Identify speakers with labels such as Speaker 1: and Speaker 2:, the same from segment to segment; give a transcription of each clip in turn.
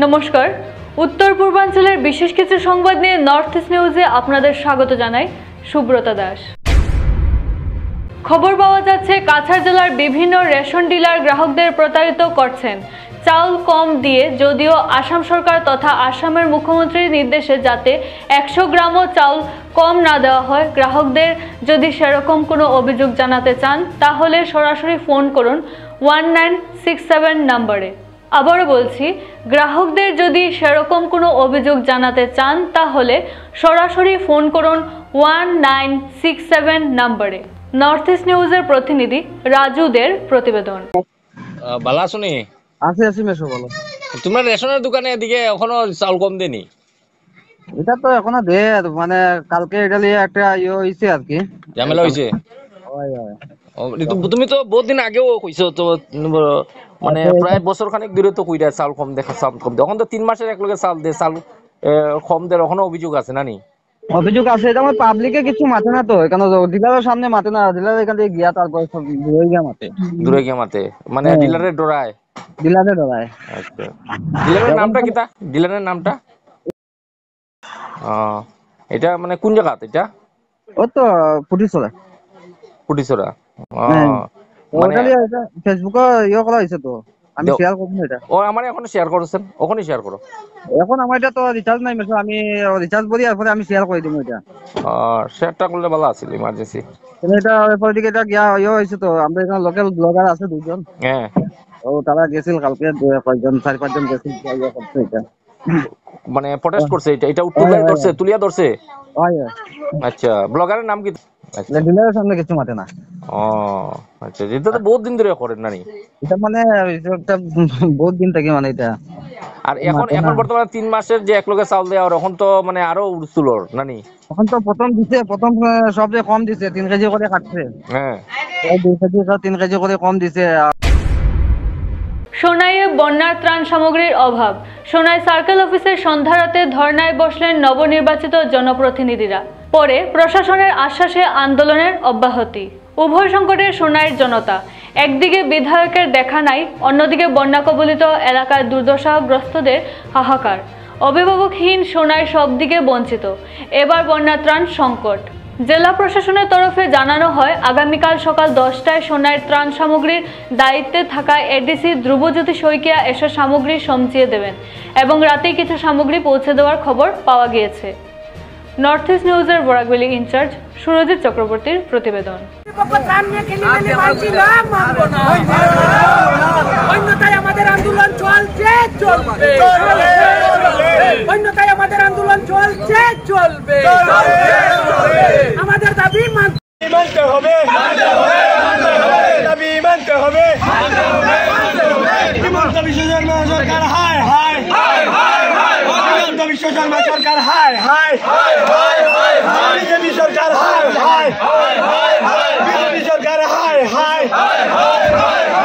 Speaker 1: নমস্কার, উত্তর পূর্বাঞ্চলের বিশেষ কিছু সংবাদ নিয়ে নর্থ ইস্ট নিউজে আপনাদের স্বাগত জানাই। সুব্রতা দাস। খবর পাওয়া যাচ্ছে কাছাড় জেলার বিভিন্ন রেশন ডিলার গ্রাহকদের প্রতারিত করছেন। চাউল কম দিয়ে যদিও আসাম সরকার তথা আসামের মুখ্যমন্ত্রীর নির্দেশে যাতে 100 গ্রামও চাউল কম না দেওয়া হয়, গ্রাহকদের যদি সেরকম কোনো অভিযোগ জানাতে চান তাহলে সরাসরি ফোন করুন 1967 নম্বরে। আবারও বলছি, গ্রাহকদের যদি সেরকম কোনো অভিযোগ জানাতে চান তাহলে সরাসরি ফোন করুন 1967 নম্বরে। নর্থ ইস্ট নিউজের প্রতিনিধি রাজুদের প্রতিবেদন।
Speaker 2: ভালো আছো নি?
Speaker 3: আছি মেশো, বলো।
Speaker 2: তোমার রেশনের দোকানে এদিকে এখনো চাউল কম দেনি?
Speaker 3: এটা তো এখনো দে, মানে কালকে এটা নিয়ে একটা হইছে আর কি,
Speaker 2: ঝামেলা হইছে। তুমি তো বহুত দিন আগেও কইছো তো, মানে প্রায় বছর খানিক ধরে তো কইরা চাউল কম দেখা, চাউল কম দে। এখন তো 3 মাসের এক লগে চাউল দে, চাউল কম দে, এখনো অভিযোগ আছে না নি?
Speaker 3: অভিযোগ আছে, এটা আমার পাবলিকে কিছু মাতে না তো, এখানে ডিলারের সামনে মাতে না, ডিলার এখান থেকে গিয়া তারপর সব দূরে গিয়া মাতে।
Speaker 2: দূরে গিয়া মাতে মানে ডিলারের ডরায়?
Speaker 3: ডিলারে ডরায়।
Speaker 2: আচ্ছা, ডিলারের নামটা কিটা? ডিলারের নামটা এটা মানে কোন জায়গাত? এটা
Speaker 3: ও তো পুটিছড়া।
Speaker 2: পুটিছড়া।
Speaker 3: মানে ফেসবুকে করা হয়েছে তো, আমি শেয়ার করব এটা।
Speaker 2: ও আমার এখন শেয়ার করছেন, ওখানে শেয়ার করো।
Speaker 3: এখন আমার এটা তো রিচার্জ নাই মেশো, আমি রিচার্জ করি আর পরে আমি শেয়ার করে দিব এটা।
Speaker 2: শেয়ারটা করলে ভালো আছিল, ইমার্জেন্সি।
Speaker 3: এটা এরপর দিকে এটা গিয়া হয়েছে তো, আমরা এখানে লোকাল ব্লগার আছে দুজন।
Speaker 2: হ্যাঁ,
Speaker 3: ও তারা গেছিল কালকে, 4-5 জন গেছিল এটা,
Speaker 2: মানে প্রটেস্ট করছে। এটা উত্তরদায়ী ধরছে, তুলিয়া ধরছে। আচ্ছা, ব্লগারের নাম কি?
Speaker 3: আচ্ছা, ডিলারের সামনে কিছু মাতে না।
Speaker 2: আচ্ছা, এটা তো বহুত দিন ধরে করেন নানি?
Speaker 3: এটা মানে একটা বহুত দিন থেকে, মানে এটা।
Speaker 2: আর এখন বর্তমানে 3 মাসের যে এক লগে চাউল দেওয়া, এখন তো মানে আরো উড়ছিল নানি।
Speaker 3: এখন তো প্রথম সব যে কম দিছে, 3 কেজি করে কাটছে।
Speaker 2: হ্যাঁ,
Speaker 3: 2 কেজি 3 কেজি করে কম দিছে।
Speaker 1: সোনাইয়ে বন্যার ত্রাণ সামগ্রীর অভাব। সোনাই সার্কেল অফিসের সন্ধ্যা রাতে ধর্নায় বসলেন নবনির্বাচিত জনপ্রতিনিধিরা। পরে প্রশাসনের আশ্বাসে আন্দোলনের অব্যাহতি। উভয় সংকটের সোনাইয়ের জনতা, একদিকে বিধায়কের দেখা নাই, অন্যদিকে বন্যা কবলিত এলাকার দুর্দশাগ্রস্তদের হাহাকার। অভিভাবকহীন সোনাই সব দিকে বঞ্চিত। এবার বন্যা ত্রাণ সংকট। জেলা প্রশাসনের তরফে জানানো হয়, আগামীকাল সকাল 10টায় সোনাইয়ের ত্রাণ সামগ্রীর দায়িত্বে থাকা এডিসি ধ্রুবজ্যোতি শইকিয়া এসব সামগ্রী সমচিয়ে দেবেন এবং রাতেই কিছু সামগ্রী পৌঁছে দেওয়ার খবর পাওয়া গিয়েছে। নর্থ ইস্ট নিউজের বরাকবেলি ইনচার্জ সুরজিৎ চক্রবর্তীর প্রতিবেদন।
Speaker 4: আমাদের আন্দোলন চলছে, আমাদের দাবি মানতে হবে, দাবি মানতে হবে। হিমন্ত বিশ্ব শর্মা সরকার হায় হায়, হিমন্ত বিশ্ব শর্মা সরকার হায় হায়, বিজেপি সরকার হায় হায়, বিজেপি সরকার হায় হায়,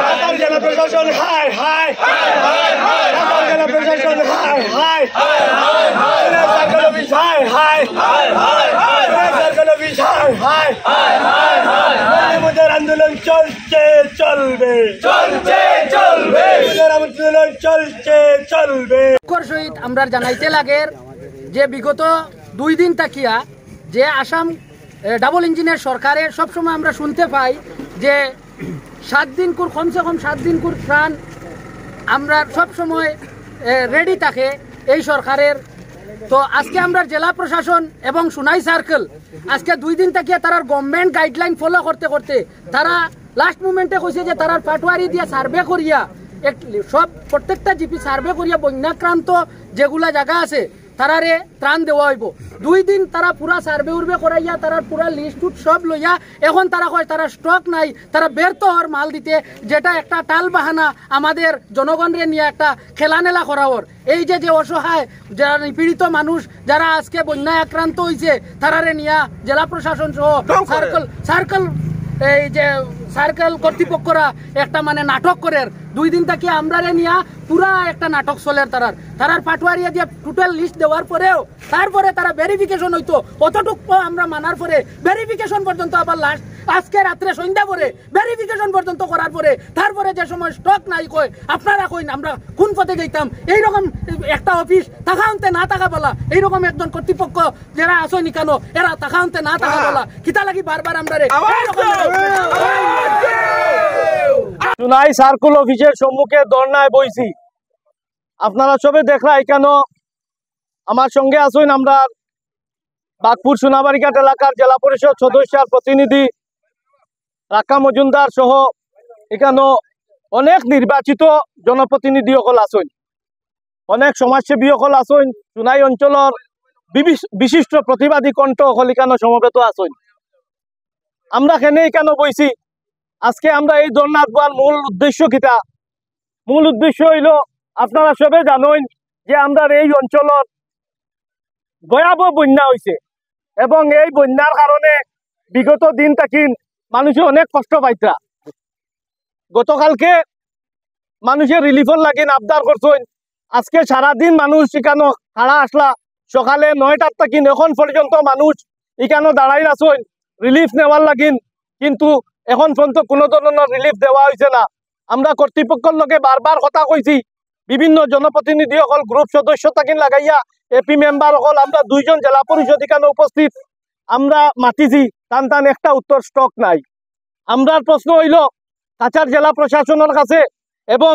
Speaker 4: ঢাকার জেলা প্রশাসন হায় হায়, ঢাকার জেলা প্রশাসন হায় হায়, সার্কেল অফিস হায় হায়, সার্কেল অফিস হায় হায়। আমাদের আন্দোলন চলছে, চলবে, চলছে, চলবে, আমাদের আন্দোলন চলছে, চলবে। সহিত আমরা জানাইতে লাগে যে বিগত 2 দিন তাকিয়া যে আসাম ডাবল ইঞ্জিনের সরকারের সবসময় আমরা শুনতে পাই যে 7 দিন করে, কমসে কম 7 দিন করে ত্রাণ আমরা সবসময় রেডি থাকে এই সরকারের। তো আজকে আমরা জেলা প্রশাসন এবং সোনাই সার্কেল আজকে 2 দিন তাকিয়া তারা গভর্নমেন্ট গাইডলাইন ফলো করতে করতে তারা লাস্ট মুমেন্টে কইছে যে তারা পাটওয়ারি দিয়ে সার্ভে করিয়া সব প্রত্যেকটা জিপি সার্ভে করিয়া বন্যাক্রান্ত যেগুলা জায়গা আছে তারারে ত্রাণ দেওয়া হইব। 2 দিন তারা পুরা সার্ভে উর্ভে করাইয়া তারা পুরা লিস্ট সব লইয়া এখন তারা কয় তারা স্টক নাই, তারা ব্যর্থ হওয়ার মাল দিতে, যেটা একটা টাল বাহানা আমাদের জনগণরে নিয়ে একটা খেলানেলা করাওয়ার। এই যে অসহায় যারা নিপীড়িত মানুষ যারা আজকে বন্যায় আক্রান্ত হয়েছে তারারে নিয়ে জেলা প্রশাসন সহ সার্কেল এই যে সার্কেল কর্তৃপক্ষরা একটা মানে নাটক করে
Speaker 5: 2 দিন থেকে আমরারে নিয়া পুরা একটা নাটক চলে তারার পাটওয়ারিয়া দিয়ে টোটাল লিস্ট দেওয়ার পরেও তারপরে তারা ভেরিফিকেশন হইতো অতটুকু আমরা মানার পরে ভেরিফিকেশন পর্যন্ত আবার লাস্ট আজকে রাত্রে সন্ধ্যা পরে ভেরিফিকেশন পর্যন্ত করার পরে তারপরে যে সময় স্টক নাই কই আপনারা কইন আমরা কোন পথে যাইতাম এইরকম একটা অফিস তাকাউন্তে না থাকা বলা এইরকম একজন কর্তৃপক্ষ যারা আসেনি কেন এরা তাকাউন্তে না থাকা বলা কিতা লাগি বারবার আমরা রে
Speaker 6: সোনাই সার্কুল অফিসের সম্মুখে ধর্নায় বইছি। আপনারা সবে দেখলাই কেন আমার সঙ্গে আসুন আমরা বাগপুর সোনাবাড়িঘাট এলাকার জেলা পরিষদ সদস্যের প্রতিনিধি রাকা মজুমদার সহ এখানে অনেক নির্বাচিত জনপ্রতিনিধি সকল আসুন, অনেক সমাজসেবী সকল আসুন, সোনাই অঞ্চলের বিশিষ্ট প্রতিবাদী কণ্ঠ সকল এখানে সমবেত আসুন। আমরা কেন এখানে বইছি, আজকে আমরা এই ধর্নার দেওয়ার মূল উদ্দেশ্য কিটা? মূল উদ্দেশ্য হইল আপনারা সবে জানেন যে আমরা এই অঞ্চলের ভয়াবহ বন্যা হয়েছে এবং এই বন্যার কারণে বিগত দিন থাকি মানুষে অনেক কষ্ট পাইতা। গতকালকে মানুষের রিলিফের লাগিন আবদার করছেন, আজকে সারাদিন মানুষ এখানে হারা আসলা, সকালে 9টার থাকি এখন পর্যন্ত মানুষ এখানে দাঁড়াই আছেন রিলিফ নেওয়ার লাগিন, কিন্তু এখন পর্যন্ত কোনো ধরনের রিলিফ দেওয়া হয়েছে না। আমরা কর্তৃপক্ষের লগে বারবার কথা কইছি, বিভিন্ন জনপ্রতিনিধি সকল গ্রুপ সদস্য থাকিন লাগাইয়া এপি মেম্বার সকল আমরা 2 জন জেলা পরিষদ এখানে উপস্থিত আমরা মাতিছি, টান একটা উত্তর স্টক নাই। আমরা প্রশ্ন হইল কাছাড় জেলা প্রশাসনের কাছে এবং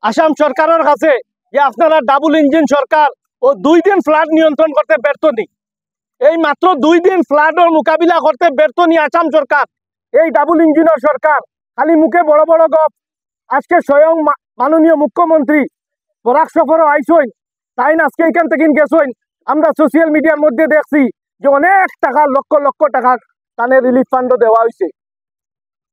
Speaker 6: আসাম সরকারের কাছে যে আপনারা ডাবল ইঞ্জিন সরকার ও 2 দিন ফ্লাড নিয়ন্ত্রণ করতে ব্যর্থ নি, এই মাত্র 2 দিন ফ্লাডের মোকাবিলা করতে ব্যর্থ নি আসাম সরকার, এই ডাবল ইঞ্জিনের সরকার খালি মুখে বড় বড় গপ। আজকে স্বয়ং মাননীয় মুখ্যমন্ত্রী বরাক সফরও আইসইন, তাই আজকে এখান থেকে গেছেন। আমরা সোশ্যাল মিডিয়ার মধ্যে দেখছি যে অনেক টাকা লক্ষ লক্ষ টাকা তাদের রিলিফ ফান্ডও দেওয়া হয়েছে,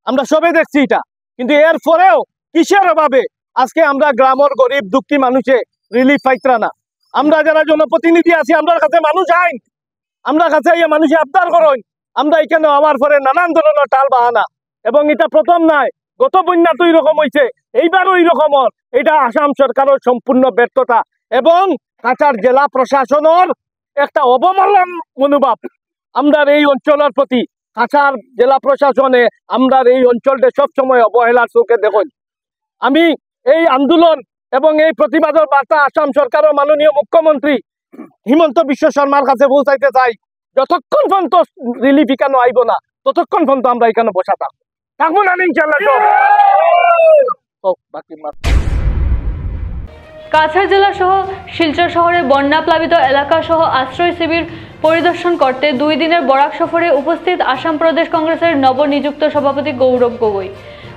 Speaker 6: আমরা সবে দেখছি এটা। কিন্তু এর পরেও কিসের অভাবে আজকে আমরা গ্রামের গরিব দুঃখী মানুষে রিলিফ পাইতরা না? আমরা যারা জনপ্রতিনিধি আছি আমরা কাছে মানুষ আইন, আমরা কাছে মানুষে আবদার করেন, আমরা এখানে আবার পরে নানান ধরনের টাল বাহানা, এবং এটা প্রথম নাই, গত বন্যা তো এইরকম হয়েছে, এইবারও এইরকম। এটা আসাম সরকারের সম্পূর্ণ ব্যর্থতা এবং কাছাড় জেলা প্রশাসনের একটা অবমানন মনোভাব আমরা এই অঞ্চলের প্রতি। কাছাড় জেলা প্রশাসনে আমরা এই অঞ্চলটা সবসময় অবহেলার চোখে দেখুন। আমি এই আন্দোলন এবং এই প্রতিবাদের বার্তা আসাম সরকারের মাননীয় মুখ্যমন্ত্রী হিমন্ত বিশ্ব শর্মার কাছে পৌঁছাইতে চাই, যতক্ষণ পর্যন্ত রিলিফ এখানে আইব না ততক্ষণ পর্যন্ত আমরা এখানে বসা থাকবো না ইনশাআল্লাহ।
Speaker 1: কাছাড় জেলা সহ শিলচর শহরে বন্যা প্লাবিত এলাকা সহ আশ্রয় শিবির পরিদর্শন করতে 2 দিনের বরাক সফরে উপস্থিত আসাম প্রদেশ কংগ্রেসের নবনিযুক্ত সভাপতি গৌরব গগৈ।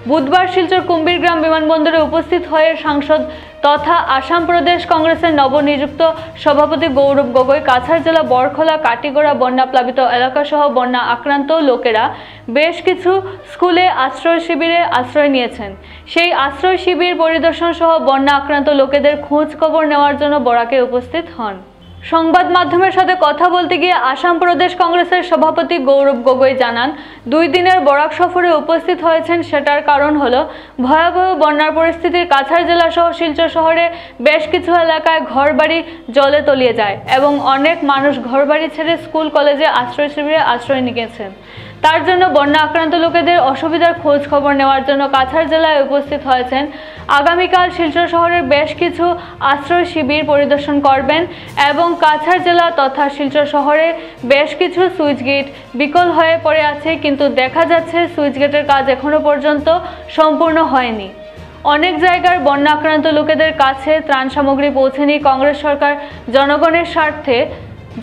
Speaker 1: বুধবার শিলচর কুম্ভীরগ্রাম বিমানবন্দরে উপস্থিত হয়ে সাংসদ তথা আসাম প্রদেশ কংগ্রেসের নবনিযুক্ত সভাপতি গৌরব গগৈ কাছাড় জেলা বরখলা কাটিগড়া বন্যা প্লাবিত এলাকা সহ বন্যা আক্রান্ত লোকেরা বেশ কিছু স্কুলে আশ্রয় শিবিরে আশ্রয় নিয়েছেন। সেই আশ্রয় শিবির পরিদর্শন সহ বন্যা আক্রান্ত লোকেদের খোঁজ খবর নেওয়ার জন্য বরাকে উপস্থিত হন। সংবাদ মাধ্যমের সাথে কথা বলতে গিয়ে আসাম প্রদেশ কংগ্রেসের সভাপতি গৌরব গগৈ জানান, 2 দিনের বরাক সফরে উপস্থিত হয়েছেন সেটার কারণ হলো ভয়াবহ বন্যার পরিস্থিতির কাছাড় জেলা সহ শিলচর শহরে বেশ কিছু এলাকায় ঘরবাড়ি জলে তলিয়ে যায় এবং অনেক মানুষ ঘরবাড়ি ছেড়ে স্কুল কলেজে আশ্রয় শিবিরে আশ্রয় নিয়েছেন। তার জন্য বন্যা আক্রান্ত লোকেদের অসুবিধার খোঁজ খবর নেওয়ার জন্য কাছাড় জেলায় উপস্থিত হয়েছেন। আগামীকাল শিলচর শহরের বেশ কিছু আশ্রয় শিবির পরিদর্শন করবেন এবং কাছাড় জেলা তথা শিলচর শহরে বেশ কিছু সুইচ গেট বিকল হয়ে পড়ে আছে, কিন্তু দেখা যাচ্ছে সুইচ গেটের কাজ এখনো পর্যন্ত সম্পূর্ণ হয়নি। অনেক জায়গার বন্যা আক্রান্ত লোকেদের কাছে ত্রাণ সামগ্রী পৌঁছেনি। কংগ্রেস সরকার জনগণের স্বার্থে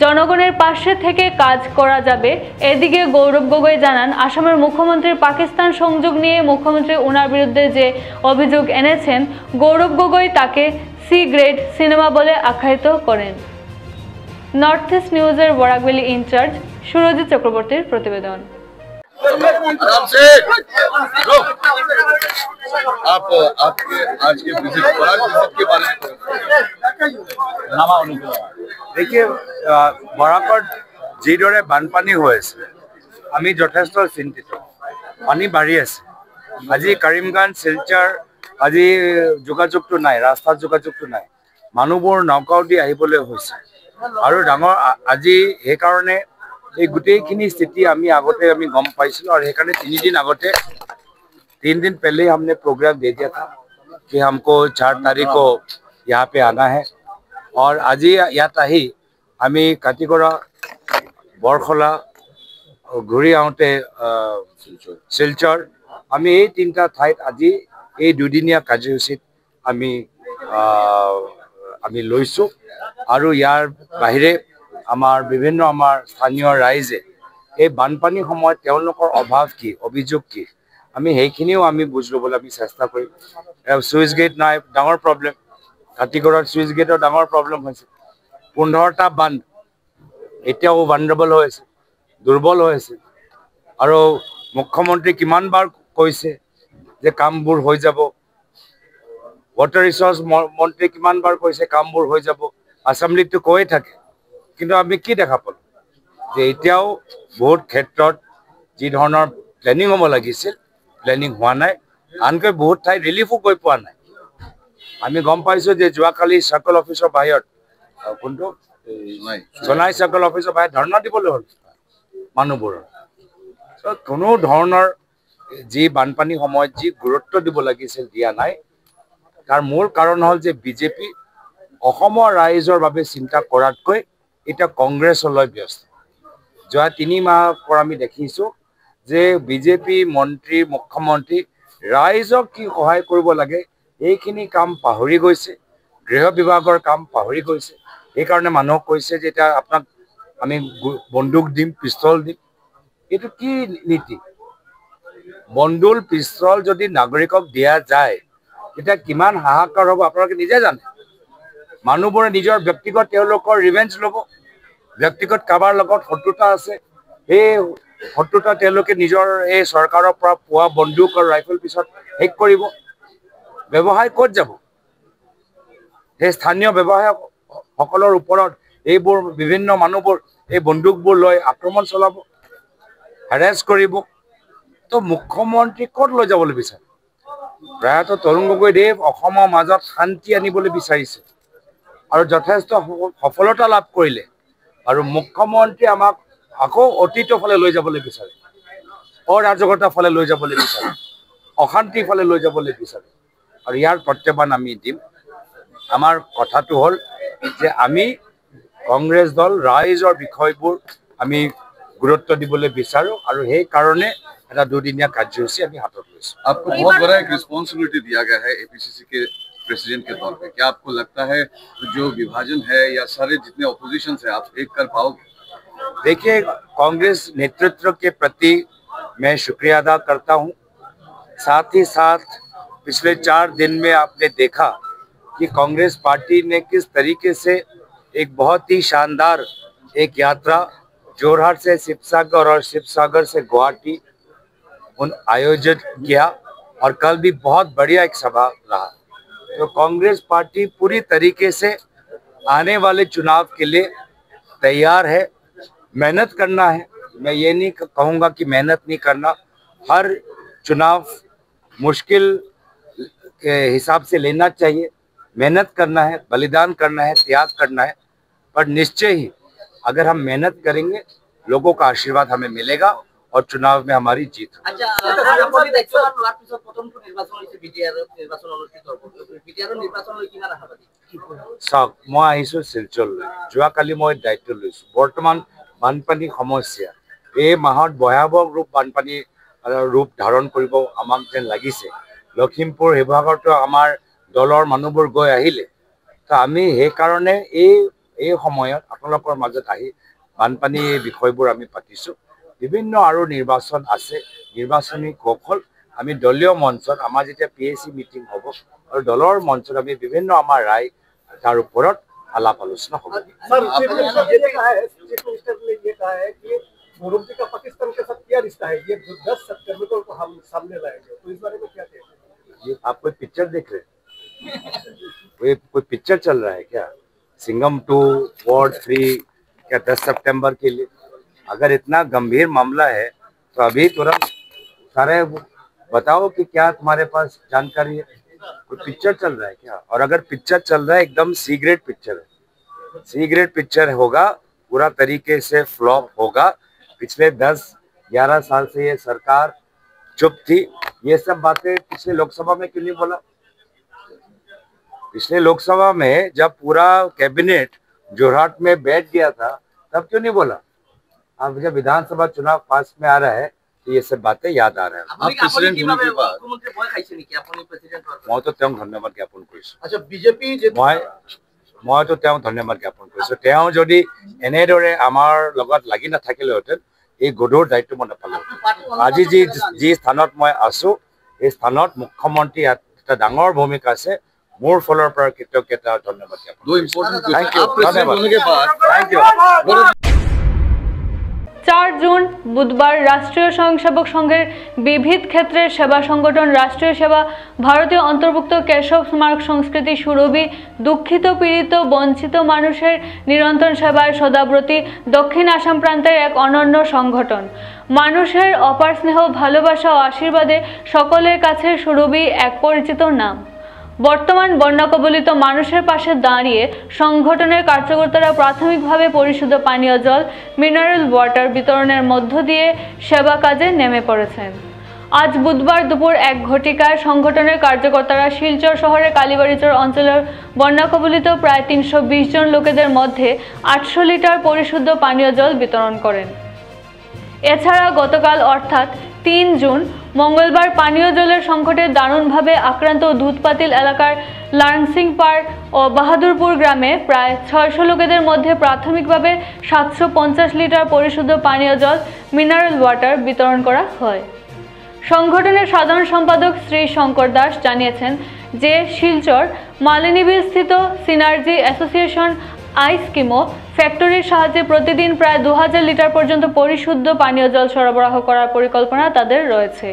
Speaker 1: জনগণের পাশে থেকে কাজ করা যাবে। এদিকে গৌরব গগৈ জানান, আসামের মুখ্যমন্ত্রীর পাকিস্তান সংযোগ নিয়ে মুখ্যমন্ত্রী ওনার বিরুদ্ধে যে অভিযোগ এনেছেন, গৌরব গগৈ তাকে সি গ্রেড সিনেমা বলে আখ্যায়িত করেন। নর্থ ইস্ট নিউজের বরাকভ্যালি ইনচার্জ সুরজিৎ চক্রবর্তীর প্রতিবেদন।
Speaker 7: देखिए बराकत जिदरे बानपानी हो आमी यथेष्ट चिंतित, पानी बाढ़ी आज करीमगंज शिलचर আজি যোগাযোগটো নাই, ৰাস্তাৰ যোগাযোগটো নাই, মানুহবোৰ নগাঁও দি আহিবলৈ হৈছে আৰু ডাঙৰ আজি সেইকাৰণে এই গোটেইখিনি স্থিতি আমি গম পাইছিলোঁ আৰু সেইকাৰণে 3 दिन पहले हमने प्रोग्राम दे दिया था कि हमको 4 तारीख को यहाँ पे आना है और आज ইয়াত আহি আমি কাটিগড়া বৰখলা ঘূৰি আহোঁতে শিলচৰ আমি এই 3টা ঠাইত আজি এই দুদিনীয়া কাৰ্যসূচীত আমি লৈছোঁ আৰু ইয়াৰ বাহিৰে আমাৰ বিভিন্ন আমাৰ স্থানীয় ৰাইজে এই বানপানীৰ সময়ত তেওঁলোকৰ অভাৱ কি অভিযোগ কি আমি সেইখিনিও আমি বুজ ল'বলৈ আমি চেষ্টা কৰিম। সুইচ গেট নাই, ডাঙৰ প্ৰব্লেম। কাটিগড়ৰ সুইচ গেটৰ ডাঙৰ প্ৰব্লেম হৈছে। 15টা বান্ধ এতিয়াও ভালনাৰেবল হৈ আছে, দুৰ্বল হৈ আছে আৰু মুখ্যমন্ত্ৰী কিমানবাৰ কৈছে যে কামবোৰ হৈ যাব, ৱাটাৰ ৰিচোৰ্চ মন্ত্ৰী কিমানবাৰ কৈছে কামবোৰ হৈ যাব, এছেম্বলিতো কৈয়ে থাকে, কিন্তু আমি কি দেখা পালোঁ যে এতিয়াও বহুত ক্ষেত্ৰত যি ধৰণৰ প্লেনিং হ'ব লাগিছিল প্লেনিং হোৱা নাই, আনকৈ বহুত ঠাই ৰিলিফো গৈ পোৱা নাই। আমি গম পাইছোঁ যে যোৱাকালি চাৰ্কল অফিচৰ বাহিৰত কোনটো জনাই চাৰ্কল অফিচৰ বাহিৰত ধৰ্ণা দিবলৈ হ'ল মানুহবোৰৰ। কোনো ধৰণৰ যি বানপানীৰ সময়ত যি গুৰুত্ব দিব লাগিছিল দিয়া নাই। তাৰ মূল কাৰণ হ'ল যে বিজেপি অসমৰ ৰাইজৰ বাবে চিন্তা কৰাতকৈ এতিয়া কংগ্ৰেছলৈ ব্যস্ত। যোৱা 3 মাহৰ পৰা আমি দেখিছোঁ যে বিজেপি মন্ত্ৰী মুখ্যমন্ত্ৰী ৰাইজক কি সহায় কৰিব লাগে এইখিনি কাম পাহৰি গৈছে, গৃহ বিভাগৰ কাম পাহৰি গৈছে। সেইকাৰণে মানুহক কৈছে যে এতিয়া আপোনাক আমি বন্দুক দিম, পিস্তল দিম। এইটো কি নীতি? বন্দুক পিস্তল যদি নাগৰিকক দিয়া যায় তেতিয়া কিমান হাহাকাৰ হ'ব আপোনালোকে নিজে জানে। মানুহবোৰে নিজৰ ব্যক্তিগত তেওঁলোকৰ ৰিভেঞ্জ ল'ব, ব্যক্তিগত কাৰোবাৰ লগত শত্ৰুতা আছে, সেই শত্ৰুতা তেওঁলোকে নিজৰ এই চৰকাৰৰ পৰা পোৱা বন্দুক আৰু ৰাইফল পিছত শেষ কৰিব। ব্যৱসায় ক'ত যাব? সেই স্থানীয় ব্যৱসায়সকলৰ ওপৰত এইবোৰ বিভিন্ন মানুহবোৰ এই বন্দুকবোৰ লৈ আক্ৰমণ চলাব, হেৰেছ কৰিব। তো মুখ্যমন্ত্ৰী ক'ত লৈ যাবলৈ বিচাৰে? প্ৰায়তঃ তৰুণ গগৈদেৱ অসমৰ মাজত শান্তি আনিবলৈ বিচাৰিছে আৰু যথেষ্ট সফলতা লাভ কৰিলে আৰু মুখ্যমন্ত্ৰী আমাক আকৌ অতীতৰ ফালে লৈ যাবলৈ বিচাৰে, অৰাজকতাৰ ফালে লৈ যাবলৈ বিচাৰে, অশান্তিৰ ফালে লৈ যাবলৈ বিচাৰে আৰু ইয়াৰ প্ৰত্যাহ্বান আমি দিম। আমাৰ কথাটো হ'ল যে আমি কংগ্ৰেছ দল ৰাইজৰ বিষয়বোৰ আমি গুৰুত্ব দিবলৈ বিচাৰোঁ আৰু সেই কাৰণে এটা দুদিনীয়া কাৰ্যসূচী আমি হাতত লৈছোঁ।
Speaker 8: आपको बहुत बड़ा एक रिस्पॉन्सिबिलिटी दिया गया है एपीसीसी के प्रेसिडेंट के तौर पे, क्या आपको लगता है जो विभाजन है या सारे जितने ऑपोजिशन है आप एक कर पाओगे?
Speaker 7: देखिए, कांग्रेस नेतृत्व के प्रति मैं शुक्रिया अदा करता हूं। साथ ही साथ पिछले 4 दिन में आपने देखा कि कांग्रेस पार्टी ने किस तरीके से एक बहुत ही शानदार एक यात्रा जोरहाट से शिवसागर और शिवसागर से गुवाहाटी आयोजित किया और कल भी बहुत बढ़िया एक सभा रहा। तो कांग्रेस पार्टी पूरी तरीके से आने वाले चुनाव के लिए तैयार है। मेहनत करना है, मैं ये नहीं कहूँगा कि मेहनत नहीं करना। हर चुनाव मुश्किल के हिसाब से लेना चाहिए, मेहनत करना है, बलिदान करना है, त्याग करना है, पर निश्चय ही अगर हम मेहनत करेंगे लोगों का आशीर्वाद हमें मिलेगा और चुनाव में हमारी जीत। চাওক, মই আহিছোঁ শিলচৰলৈ। যোৱাকালি মই দায়িত্ব লৈছোঁ। বৰ্তমান বানপানী সমস্যা এই মাহত ভয়াৱহ বানপানী ৰূপ ধাৰণ কৰিব আমাক যেন লাগিছে। লখিমপুৰ শিৱসাগৰতো আমাৰ দলৰ মানুহবোৰ গৈ আহিলে। তো আমি সেইকাৰণে এই সময়ত আপোনালোকৰ মাজত আহি বানপানী এই বিষয়বোৰ আমি পাতিছোঁ। বিভিন্ন আৰু নিৰ্বাচন আছে, নিৰ্বাচনী কৌশল আমি দলীয় মঞ্চত আমাৰ যেতিয়া PAC মিটিং হ'ব আৰু দলৰ মঞ্চত আমি বিভিন্ন আমাৰ ৰায় তাৰ ওপৰত আলাপ আলোচনা হ'ব।
Speaker 9: मोदी का पाकिस्तान के साथ क्या रिश्ता है? ये 10 सितंबर को हम सामने लाएंगे, तो इस बारे में क्या कहेंगे?
Speaker 7: ये आप कोई पिक्चर देख रहे हैं? कोई पिक्चर चल रहा है क्या? सिंघम 2 वॉर 3 क्या 10 सितंबर के लिए? अगर इतना गंभीर मामला है तो अभी तुरंत सारे बताओ कि क्या तुम्हारे पास जानकारी है। कोई पिक्चर चल रहा है क्या? और अगर पिक्चर चल रहा है एकदम सी ग्रेड पिक्चर है, सी ग्रेड पिक्चर होगा, पूरा तरीके से फ्लॉप होगा। पिछले 10-11 साल से ये सरकार चुप थी। ये सब बातें पिछले लोकसभा में क्यों नहीं बोला? पिछले लोकसभा में जब पूरा कैबिनेट जोरहाट में बैठ गया था तब क्यों नहीं बोला? अब जब विधानसभा चुनाव पास में आ रहा है तो ये सब बातें याद आ रहा है।
Speaker 8: आप प्रेसिडेंट होने के बाद
Speaker 7: मैं तो তেওঁক ধন্যবাদ জ্ঞাপন কৰিছো।
Speaker 9: আচ্ছা বিজেপি
Speaker 7: মই তো তেওঁক ধন্যবাদ জ্ঞাপন কৰিছো। তেওঁ যদি এনেদৰে আমাৰ লগত লাগি নাথাকিলেহেঁতেন এই গধুৰ দায়িত্ব মই নাপালো। আজি যি স্থানত মই আছো এই স্থানত মুখ্যমন্ত্ৰী এটা ডাঙৰ ভূমিকা আছে। মোৰ ফালৰ পৰা কৃতজ্ঞতা আৰু ধন্যবাদ জ্ঞাপন।
Speaker 8: दो इम्पोर्टेंट
Speaker 7: Thank you.
Speaker 8: आप प्रेसिडेंट होने के बाद
Speaker 7: থ্যাংক ইউ।
Speaker 1: 4 জুন বুধবার রাষ্ট্রীয় স্বয়ংসেবক সংঘের বিবিধ ক্ষেত্রের সেবা সংগঠন রাষ্ট্রীয় সেবা ভারতীয় অন্তর্ভুক্ত কেশব স্মারক সংস্কৃতি সুরভি দুঃখিত পীড়িত বঞ্চিত মানুষের নিরন্তর সেবায় সদাব্রতী দক্ষিণ আসাম প্রান্তের এক অনন্য সংগঠন। মানুষের অপার স্নেহ ভালোবাসা ও আশীর্বাদে সকলের কাছে সুরভি এক পরিচিত নাম। বর্তমান বন্যা কবলিত মানুষের পাশে দাঁড়িয়ে সংগঠনের কার্যকর্তারা প্রাথমিকভাবে পরিশুদ্ধ পানীয় জল মিনারেল ওয়াটার বিতরণের মধ্য দিয়ে সেবা কাজে নেমে পড়েছেন। আজ বুধবার দুপুর 1 ঘটিকায় সংগঠনের কার্যকর্তারা শিলচর শহরের কালীবাড়িচর অঞ্চলের বন্যা কবলিত প্রায় 320 জন লোকেদের মধ্যে 800 লিটার পরিশুদ্ধ পানীয় জল বিতরণ করেন। এছাড়া গতকাল অর্থাৎ 3 জুন মঙ্গলবার পানীয় জলের সংকটে দারুণভাবে আক্রান্ত দুধপাতিল এলাকার লার্নসিং পাড় ও বাহাদুরপুর গ্রামে প্রায় 600 লোকেদের মধ্যে প্রাথমিকভাবে 750 লিটার পরিশুদ্ধ পানীয় জল মিনারেল ওয়াটার বিতরণ করা হয়। সংগঠনের সাধারণ সম্পাদক শ্রী শঙ্কর দাস জানিয়েছেন যে শিলচর মালিনীবিল স্থিত সিনার্জি অ্যাসোসিয়েশন আইসকিমো ফ্যাক্টরির সাহায্যে প্রতিদিন প্রায় 2000 লিটার পর্যন্ত পরিশুদ্ধ পানীয় জল সরবরাহ করার পরিকল্পনা তাদের রয়েছে।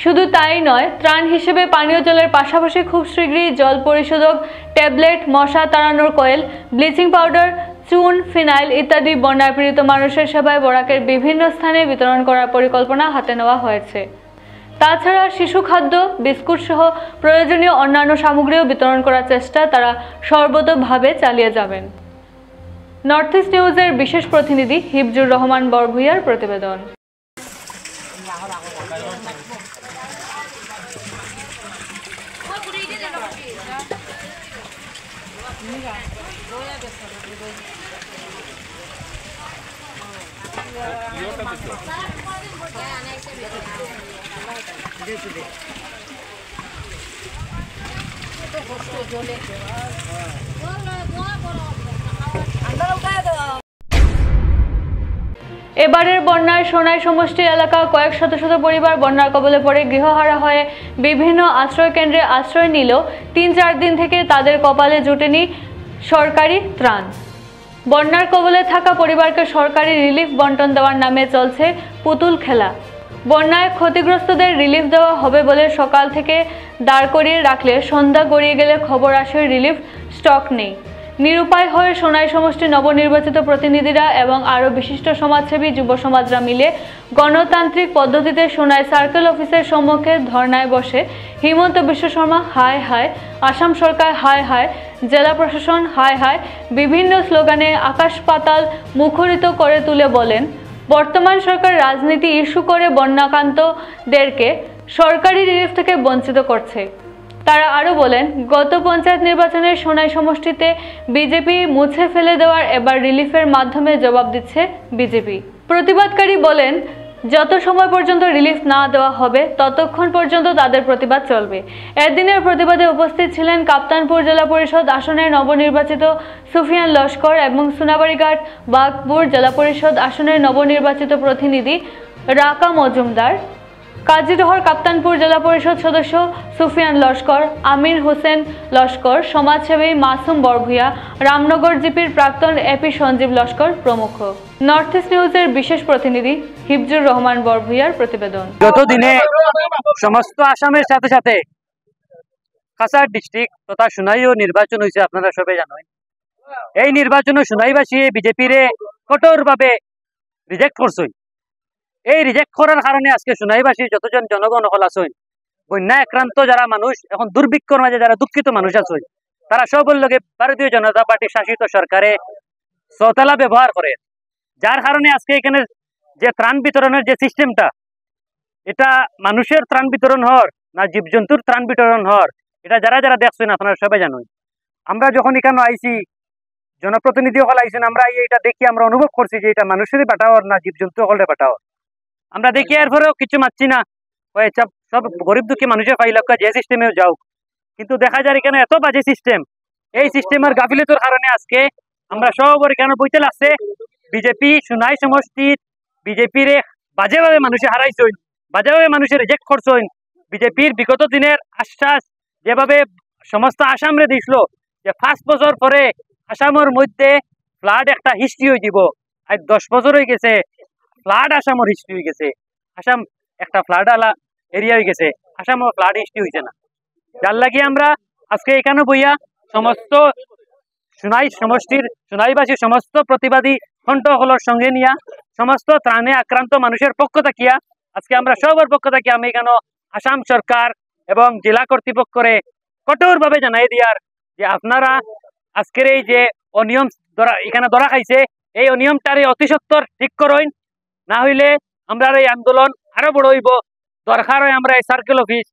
Speaker 1: শুধু তাই নয়, ত্রাণ হিসেবে পানীয় জলের পাশাপাশি খুব শীঘ্রই জল পরিশোধক, ট্যাবলেট, মশা তাড়ানোর কয়েল, ব্লিচিং পাউডার, চুন, ফিনাইল ইত্যাদি বন্যায় পীড়িত মানুষের সেবায় বরাকের বিভিন্ন স্থানে বিতরণ করার পরিকল্পনা হাতে নেওয়া হয়েছে। তাছাড়া শিশু খাদ্য, বিস্কুট সহ প্রয়োজনীয় অন্যান্য সামগ্রীও বিতরণ করার চেষ্টা তারা সর্বতোভাবে চালিয়ে যাবেন। নর্থ ইস্ট নিউজের বিশেষ প্রতিনিধি হিফজুর রহমান বরভূয়ার প্রতিবেদন। এবারের বন্যায় সোনাই সমষ্টি এলাকা কয়েক শত শত পরিবার বন্যার কবলে পড়ে গৃহহারা হয়ে বিভিন্ন আশ্রয় কেন্দ্রে আশ্রয় নিলেও 3-4 দিন থেকে তাদের কপালে জুটেনি সরকারি ত্রাণ। বন্যার কবলে থাকা পরিবারকে সরকারি রিলিফ বন্টন দেওয়ার নামে চলছে পুতুল খেলা। বন্যায় ক্ষতিগ্রস্তদের রিলিফ দেওয়া হবে বলে সকাল থেকে দাঁড় করিয়ে রাখলে সন্ধ্যা গড়িয়ে গেলে খবর আসে রিলিফ স্টক নেই। নিরুপায় হয়ে সোনাই সমষ্টি নবনির্বাচিত প্রতিনিধিরা এবং আরও বিশিষ্ট সমাজসেবী যুব সমাজরা মিলে গণতান্ত্রিক পদ্ধতিতে সোনাই সার্কেল অফিসের সম্মুখে ধর্নায় বসে হিমন্ত বিশ্ব শর্মা হায় হায়, আসাম সরকার হায় হায়, জেলা প্রশাসন হায় হায় বিভিন্ন স্লোগানে আকাশ পাতাল মুখরিত করে তুলে বলেন, বর্তমান সরকার রাজনীতি ইস্যু করে বন্যাক্রান্তদেরকে সরকারি রিলিফ থেকে বঞ্চিত করছে। তারা আরও বলেন, গত পঞ্চায়েত নির্বাচনে সোনাই সমষ্টিতে বিজেপি মুছে ফেলে দেওয়ার এবার রিলিফের মাধ্যমে জবাব দিচ্ছে বিজেপি। প্রতিবাদকারী বলেন, যত সময় পর্যন্ত রিলিফ না দেওয়া হবে ততক্ষণ পর্যন্ত তাদের প্রতিবাদ চলবে। এদিনের প্রতিবাদে উপস্থিত ছিলেন কাপ্তানপুর জেলা পরিষদ আসনের নবনির্বাচিত সুফিয়ান লস্কর এবং সোনাবাড়িঘাট বাগপুর জেলা পরিষদ আসনের নবনির্বাচিত প্রতিনিধি রাকা মজুমদার, কাজীডহর কাপ্তানপুর জেলা পরিষদ সদস্য সুফিয়ান লস্কর, আমির হোসেন লস্কর, সমাজসেবী মাসুম বরভূয়া, রামনগর জিপির প্রাক্তন এপি সঞ্জীব লস্কর প্রমুখ। নর্থ ইস্ট নিউজের বিশেষ প্রতিনিধি হিফজুর রহমান বরভূয়ার প্রতিবেদন।
Speaker 10: গত দিনে সমস্ত আসামের সাথে সাথে কাছাড় ডিস্ট্রিক্ট তথা সোনাইও নির্বাচন হয়েছে, আপনারা সবাই জানেন। এই নির্বাচনে সোনাইবাসী বিজেপিরে কঠোরভাবে রিজেক্ট করছে। এই রিজেক্ট করার কারণে আজকে সোনাইবাসী যতজন জনগণ হল আছেন বন্যা আক্রান্ত যারা মানুষ এখন দুর্ভিক্ষর মাঝে যারা দুঃখিত মানুষ আছে তারা সবার লগে ভারতীয় জনতা পার্টি শাসিত সরকারে সৌতালা ব্যবহার করে, যার কারণে আজকে এখানে যে ত্রাণ বিতরণের যে সিস্টেমটা, এটা মানুষের ত্রাণ বিতরণ হওয়ার না জীবজন্তুর ত্রাণ বিতরণ হওয়ার, এটা যারা যারা দেখছেন আপনারা সবাই জানেন। আমরা যখন এখানে আইছি, জনপ্রতিনিধি হল আইছেন, আমরা এটা দেখি আমরা অনুভব করছি যে এটা মানুষেরই পাঠাওয়ার না জীবজন্তু হলে পাঠাওয়ার। আমরা দেখি এরপরেও কিছু মাচ্ছি না, সব গরিব দুঃখী মানুষের ফাইলকা যে সিস্টেমেও যাও, কিন্তু দেখা যায় এখানে এত বাজে সিস্টেম, এই সিস্টেমের গাফিলতির কারণে আজকে আমরা সবার এখানে বইতে লাগছে। বিজেপি সোনাই সমষ্টির বিজেপির বাজেভাবে মানুষে হারাইছেন, বাজেভাবে মানুষের রিজেক্ট করছেন। বিজেপির বিগত দিনের আশ্বাস যেভাবে সমস্ত আসামরে দিছিল যে 5 বছর পরে আসামের মধ্যে ফ্লাড একটা হিস্ট্রি হয়ে যাব, আজ 10 বছর হয়ে গেছে ফ্লাড আসামের হিস্ট্রি হয়ে গেছে, আসাম একটা ফ্লাড আলা এরিয়া হয়ে গেছে, আসামের ফ্লাড হিস্ট্রি হয়েছে না। যার লাগি আমরা আজকে এখানে বইয়া সমস্ত সোনাই সমষ্টির সোনাইবাসী সমস্ত প্রতিবাদী কণ্ঠহলের সঙ্গে নিয়া সমস্ত ত্রাণে আক্রান্ত মানুষের পক্ষ থাকিয়া আজকে আমরা সবার পক্ষ থাকি আমি এখানে আসাম সরকার এবং জেলা কর্তৃপক্ষরে কঠোরভাবে জানাই দিয়ার যে আপনারা আজকের এই যে অনিয়ম এখানে ধরা খাইছে, এই অনিয়মটারে অতি সত্বর ঠিক করইন, না হইলে আমরা এই আন্দোলন আরো বড় হইব। দরকার হয় আমরা এই সার্কেল অফিস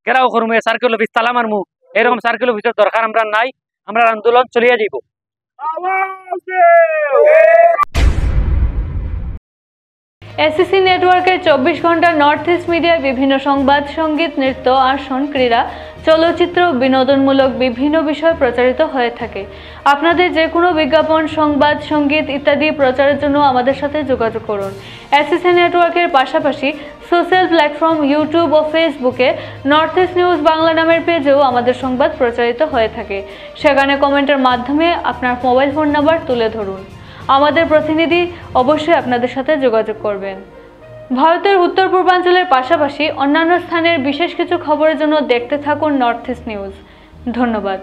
Speaker 10: ঘেরাও করবো, সার্কেল অফিস তালা মারমু, এরকম সার্কেল অফিসের দরকার আমরা নাই, আমরা আন্দোলন চলিয়ে যাইব।
Speaker 1: এসিসি নেটওয়ার্কের 24 ঘন্টা নর্থ ইস্ট মিডিয়ায় বিভিন্ন সংবাদ, সঙ্গীত, নৃত্য, আসন, ক্রীড়া, চলচ্চিত্র, বিনোদনমূলক বিভিন্ন বিষয় প্রচারিত হয়ে থাকে। আপনাদের যে কোনো বিজ্ঞাপন, সংবাদ, সঙ্গীত ইত্যাদি প্রচারের জন্য আমাদের সাথে যোগাযোগ করুন। এসিসি নেটওয়ার্কের পাশাপাশি সোশ্যাল প্ল্যাটফর্ম ইউটিউব ও ফেসবুকে নর্থ ইস্ট নিউজ বাংলা নামের পেজেও আমাদের সংবাদ প্রচারিত হয়ে থাকে। সেখানে কমেন্টের মাধ্যমে আপনার মোবাইল ফোন নাম্বার তুলে ধরুন, আমাদের প্রতিনিধি অবশ্যই আপনাদের সাথে যোগাযোগ করবেন। ভারতের উত্তর পূর্বাঞ্চলের পাশাপাশি অন্যান্য স্থানের বিশেষ কিছু খবরের জন্য দেখতে থাকুন নর্থ ইস্ট নিউজ। ধন্যবাদ।